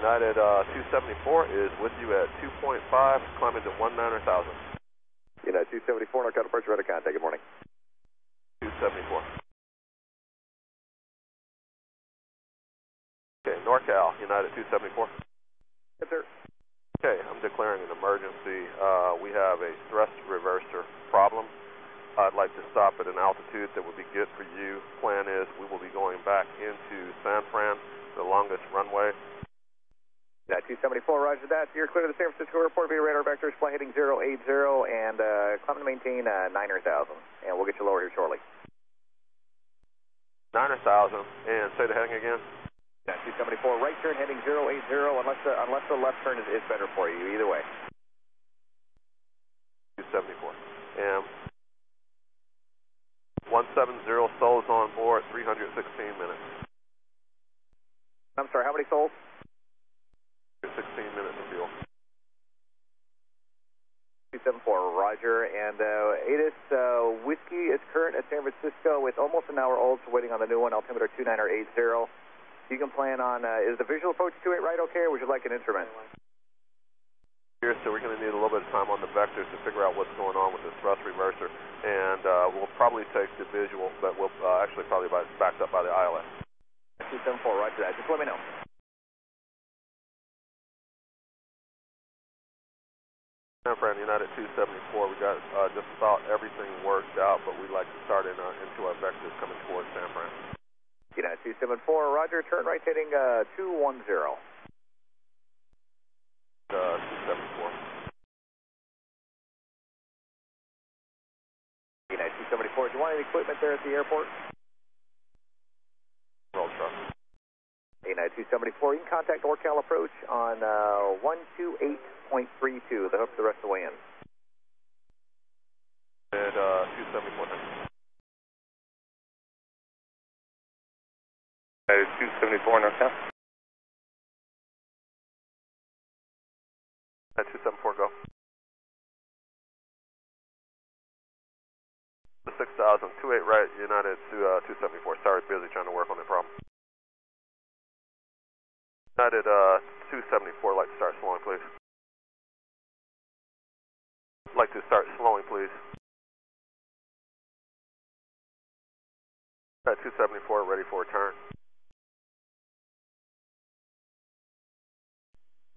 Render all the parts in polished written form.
United 274 is with you at 2.5, climbing to 19,000. United 274, NorCal departure, ready to contact. Good morning. 274. Okay, NorCal, United 274. Yes, sir. Okay, I'm declaring an emergency. We have a thrust reverser problem. I'd like to stop at an altitude that would be good for you. Plan is we will be going back into San Fran, the longest runway. United 274, roger that. You're clear to the San Francisco airport via radar vectors, flight heading 080, and climb to maintain 9,000. And we'll get you lower here shortly. 9,000, and say the heading again. 274, right turn heading 080, unless the left turn is better for you, either way. 274. And 170 souls on board, 316 minutes. I'm sorry, how many souls? 16 minutes of fuel. 274, roger. And ATC whiskey is current at San Francisco. It's almost an hour old, so waiting on the new one, altimeter 2980. You can plan on, is the visual approach 28 right okay, or would you like an instrument? Here, so we're going to need a little bit of time on the vectors to figure out what's going on with this thrust reverser, and we'll probably take the visual, but we'll actually probably backed up by the ILS. 274, roger that. Just let me know. San Fran, United 274, we got just about everything worked out, but we'd like to start into our vectors coming towards San Fran. United 274, roger, turn right heading 210. 274. United 274, do you want any equipment there at the airport? Roll truck. United 274, you can contact NorCal approach on 128.32, the hook the rest of the way in. And 274. 274 NorCal. 274, go. The 6,000, 28 right, United to 274. Sorry, busy trying to work on the problem. United 274, like to start slowing, please. Like to start slowing, please. At 274, ready for return.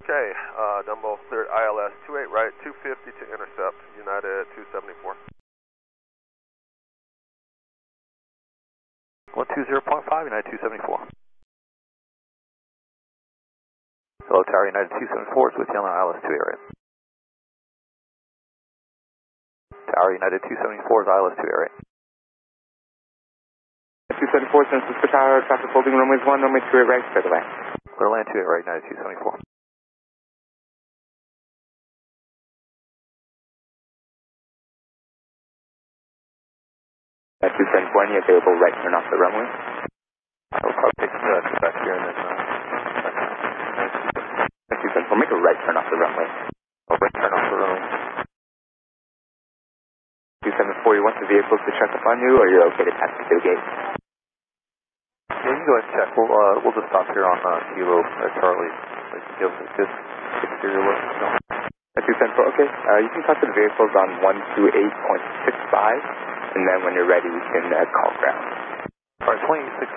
Okay, Dumbo cleared ILS 28 right, 250 to intercept, United 274. 120.5, United 274. Hello, Tower, United 274 is with you on the ILS 2 area. Tower, United 274 is ILS 2 area. 274, San Francisco Tower, traffic holding runways 1, runway 28 right, clear the way. Clear land 2 right, United 274. At 274, any available right turn off the runway? I'll probably take some back here and then... 274, make a right turn off the runway. Oh, right turn off the runway. 274, you want the vehicles to check up on you, or you're okay to taxi to the gate? Yeah, you can go ahead and check. We'll just stop here on Kilo at Charlie. Give us a good exterior look. No. At 274, okay. You can talk to the vehicles on 128.65. And then when you're ready, you can call ground. Alright, 2865